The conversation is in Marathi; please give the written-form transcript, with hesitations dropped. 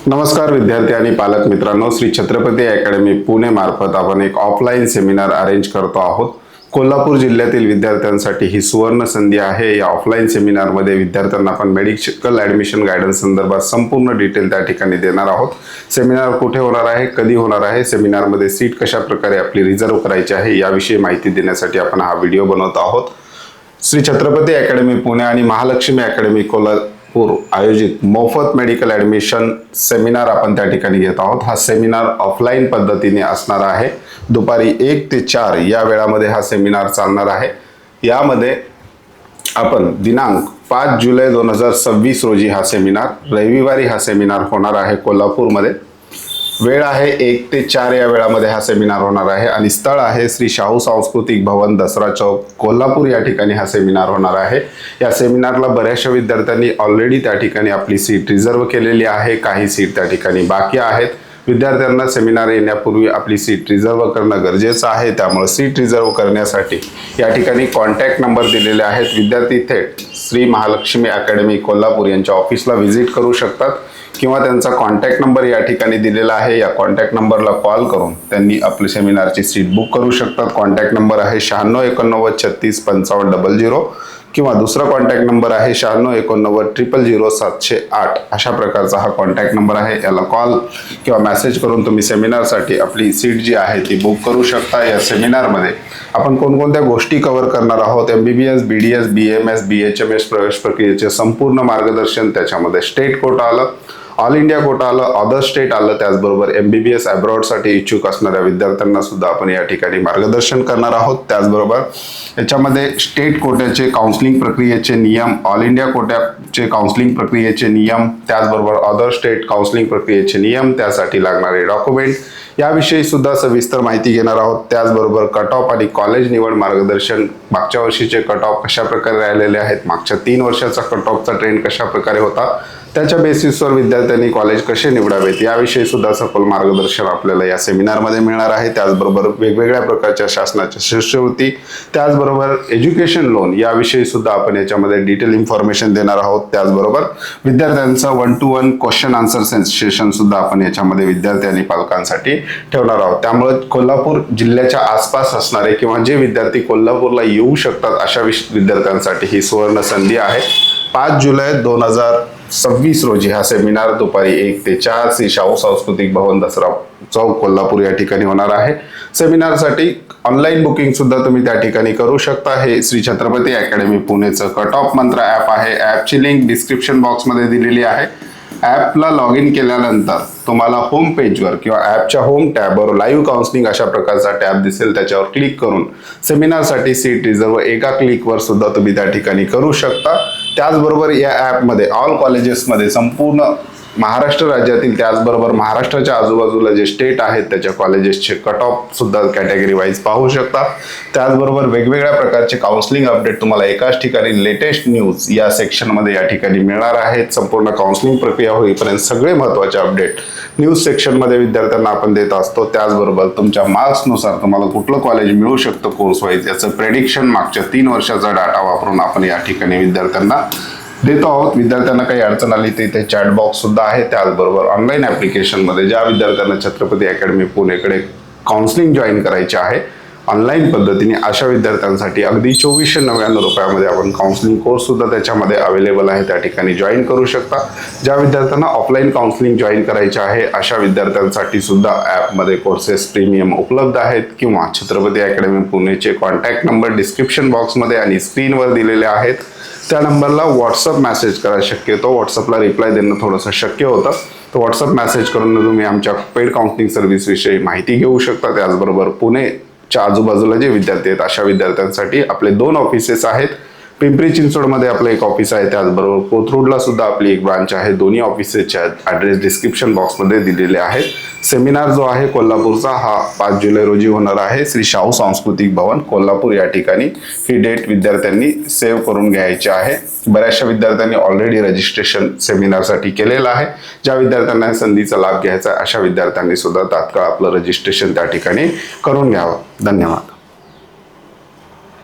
नमस्कार विद्यार्थी आणि पालक मित्रांनो, श्री छत्रपती अकॅडमी पुणे मार्फत आपण एक ऑफलाईन सेमिनार अरेंज करतो आहोत. कोल्हापूर जिल्ह्यातील विद्यार्थ्यांसाठी ही सुवर्ण संधी आहे. या ऑफलाईन सेमिनारमध्ये विद्यार्थ्यांना आपण मेडिकल ॲडमिशन गायडन्स संदर्भात संपूर्ण डिटेल त्या ठिकाणी देणार आहोत. सेमिनार कुठे होणार आहे, कधी होणार आहे, सेमिनारमध्ये सीट कशा प्रकारे आपली रिझर्व करायची आहे याविषयी माहिती देण्यासाठी आपण हा व्हिडिओ बनवत आहोत. श्री छत्रपती अकॅडमी पुणे आणि महालक्ष्मी अकॅडमी कोल्हापूर आयोजित मोफत मेडिकल ॲडमिशन सेमिनार आपण त्या ठिकाणी घेत आहोत. हा सेमिनार ऑफलाईन पद्धतीने असणार आहे. दुपारी 1 ते 4 या वेळामध्ये हा सेमिनार चालणार आहे. यामध्ये आपण दिनांक 5 जुलै 2026 रोजी हा सेमिनार, रविवारी हा सेमिनार होणार आहे कोल्हापूरमध्ये. वेळ आहे 1 ते 4 या वेळामध्ये हा सेमिनार होणार आहे आणि स्थळ आहे श्री शाहू सांस्कृतिक भवन, दसरा चौक, कोल्हापूर या ठिकाणी हा सेमिनार होणार आहे. या सेमिनारला बऱ्याचशा विद्यार्थ्यांनी ऑलरेडी त्या ठिकाणी आपली सीट रिझर्व केलेली आहे. काही सीट त्या ठिकाणी बाकी आहेत. विद्यार्थ्यांना सेमिनार येण्यापूर्वी आपली सीट रिझर्व करणं गरजेचं आहे. त्यामुळे सीट रिझर्व करण्यासाठी या ठिकाणी कॉन्टॅक्ट नंबर दिलेले आहेत. विद्यार्थी थेट श्री महालक्ष्मी अकॅडमी कोल्हापूर यांच्या ऑफिसला व्हिजिट करू शकतात किंवा त्यांचा कॉन्टॅक्ट नंबर या ठिकाणी दिलेला आहे. या कॉन्टॅक्ट नंबरला कॉल करून त्यांनी आपली सेमिनारची सीट बुक करू शकतात. कॉन्टॅक्ट नंबर आहे 9689365500 किंवा दुसरा कॉन्टॅक्ट नंबर आहे 9689000708. अशा प्रकारचा हा कॉन्टॅक्ट नंबर आहे. याला कॉल किंवा मेसेज करून तुम्ही सेमिनारसाठी आपली सीट जी आहे ती बुक करू शकता. या सेमिनारमध्ये आपण कोणकोणत्या गोष्टी कव्हर करणार आहोत, MBBS, BDS, BMS, BHMS प्रवेश प्रक्रियेचे संपूर्ण मार्गदर्शन, त्याच्यामध्ये स्टेट कोटा आलं, ऑल इंडिया कोटा आलं, अदर स्टेट आलं, त्याचबरोबर MBBS अब्रॉडसाठी इच्छुक असणाऱ्या विद्यार्थ्यांना सुद्धा आपण या ठिकाणी मार्गदर्शन करणार आहोत. त्याचबरोबर याच्यामध्ये स्टेट कोट्याचे काउन्सिलिंग प्रक्रियेचे नियम, ऑल इंडिया कोट्याचे काउन्सिलिंग प्रक्रियेचे नियम, त्याचबरोबर अदर स्टेट काउन्सिलिंग प्रक्रियेचे नियम, त्यासाठी लागणारे डॉक्युमेंट याविषयी सुद्धा सविस्तर माहिती घेणार आहोत. त्याचबरोबर कट ऑफ आणि कॉलेज निवड मार्गदर्शन, मागच्या वर्षीचे कट ऑफ कशा प्रकारे राहिलेले आहेत, मागच्या 3 वर्षाचा कट ऑफचा ट्रेंड कशा प्रकारे होता, त्याच्या बेसिसवर विद्यार्थ्यांनी कॉलेज कसे निवडावेत याविषयी सुद्धा सखोल मार्गदर्शन आपल्याला या सेमिनारमध्ये मिळणार आहे. त्याचबरोबर वेगवेगळ्या प्रकारच्या शासनाच्या शिष्यवृत्ती, त्याचबरोबर एज्युकेशन लोन याविषयी सुद्धा आपण याच्यामध्ये डिटेल इन्फॉर्मेशन देणार आहोत. त्याचबरोबर विद्यार्थ्यांचा 1-to-1 क्वेश्चन आन्सर सेशन सुद्धा आपण याच्यामध्ये विद्यार्थी आणि पालकांसाठी ठेवणार आहोत. त्यामुळे कोल्हापूर जिल्ह्याच्या आसपास असणारे किंवा जे विद्यार्थी कोल्हापूरला येऊ शकतात अशा विद्यार्थ्यांसाठी ही सुवर्ण संधी आहे. 5 जुलै 2026 रोजी हा सेमिनार दुपारी 1 ते 4 श्री शाहू सांस्कृतिक भवन, दसरा चौक, कोल्हापूर या ठिकाणी होणार आहे. सेमिनारसाठी ऑनलाईन बुकिंग सुद्धा तुम्ही त्या ठिकाणी करू शकता. हे श्री छत्रपती अकॅडमी पुणेचं कट ऑफ मंत्र ॲप आहे. ॲपची लिंक डिस्क्रिप्शन बॉक्समध्ये दिलेली आहे. ॲपला लॉग इन केल्यानंतर तुम्हाला होम पेजवर किंवा ॲपच्या होम टॅबवर लाईव्ह काउन्सिलिंग अशा प्रकारचा टॅब दिसेल. त्याच्यावर क्लिक करून सेमिनारसाठी सीट रिझर्व एका क्लिकवर सुद्धा तुम्ही त्या ठिकाणी करू शकता. त्याचबरोबर या ॲपमध्ये ऑल कॉलेजेसमध्ये संपूर्ण महाराष्ट्र राज्यातील, त्याचबरोबर महाराष्ट्राच्या आजूबाजूला जे स्टेट आहेत त्याच्या कॉलेजेसचे कट ऑफ सुद्धा कॅटेगरी वाईज पाहू शकता. त्याचबरोबर वेगवेगळ्या प्रकारचे काउन्सिलिंग अपडेट तुम्हाला एकाच ठिकाणी लेटेस्ट न्यूज या सेक्शनमध्ये या ठिकाणी मिळणार आहेत. संपूर्ण काउन्सिलिंग प्रक्रिया होईपर्यंत सगळे महत्त्वाचे अपडेट न्यूज सेक्शनमध्ये विद्यार्थ्यांना आपण देत असतो. त्याचबरोबर तुमच्या मार्क्सनुसार तुम्हाला कुठलं कॉलेज मिळू शकतं कोर्स वाईज याचं प्रेडिक्शन मागच्या 3 वर्षाचा डाटा वापरून आपण या ठिकाणी विद्यार्थ्यांना देतो आहोत. विद्यार्थ्यांना काही अडचण आली तर इथे चॅट बॉक्स सुद्धा आहे. त्याचबरोबर ऑनलाईन ॲप्लिकेशनमध्ये ज्या विद्यार्थ्यांना छत्रपती अकॅडमी पुणेकडे काउन्सिलिंग जॉईन करायचे आहे ऑनलाईन पद्धतीने, अशा विद्यार्थ्यांसाठी अगदी 2499 रुपयामध्ये आपण काउन्सिलिंग कोर्स सुद्धा त्याच्यामध्ये अवेलेबल आहे. त्या ठिकाणी जॉईन करू शकता. ज्या विद्यार्थ्यांना ऑफलाईन काउन्सिलिंग जॉईन करायचे आहे अशा विद्यार्थ्यांसाठी सुद्धा ॲपमध्ये कोर्सेस प्रीमियम उपलब्ध आहेत किंवा छत्रपती अकॅडमी पुणेचे कॉन्टॅक्ट नंबर डिस्क्रिप्शन बॉक्समध्ये आणि स्क्रीनवर दिलेले आहेत. त्या नंबरला व्हॉट्सअप मेसेज करा. शक्यतो व्हॉट्सअपला रिप्लाय देणं थोडंसं शक्य होतं, तर व्हॉट्सअप मेसेज करून तुम्ही आमच्या पेड काउन्सिलिंग सर्व्हिसविषयी माहिती घेऊ शकता. त्याचबरोबर पुणेच्या आजूबाजूला जे विद्यार्थी आहेत अशा विद्यार्थ्यांसाठी आपले 2 ऑफिसेस आहेत. पिंपरी चिंचवडमध्ये आपलं एक ऑफिस आहे, त्याचबरोबर कोथरूडला सुद्धा आपली एक ब्रांच आहे. दोन्ही ऑफिसेसचे ॲड्रेस डिस्क्रिप्शन बॉक्समध्ये दिलेले आहेत. सेमिनार जो आहे कोल्हापूरचा हा 5 जुलै रोजी होणार आहे. श्री शाहू सांस्कृतिक भवन, कोल्हापूर या ठिकाणी. ही डेट विद्यार्थ्यांनी सेव्ह करून घ्यायची आहे. बऱ्याचशा विद्यार्थ्यांनी ऑलरेडी रजिस्ट्रेशन सेमिनारसाठी केलेलं आहे. ज्या विद्यार्थ्यांना संधीचा लाभ घ्यायचा अशा विद्यार्थ्यांनी सुद्धा तात्काळ आपलं रजिस्ट्रेशन त्या ठिकाणी करून घ्यावं. धन्यवाद.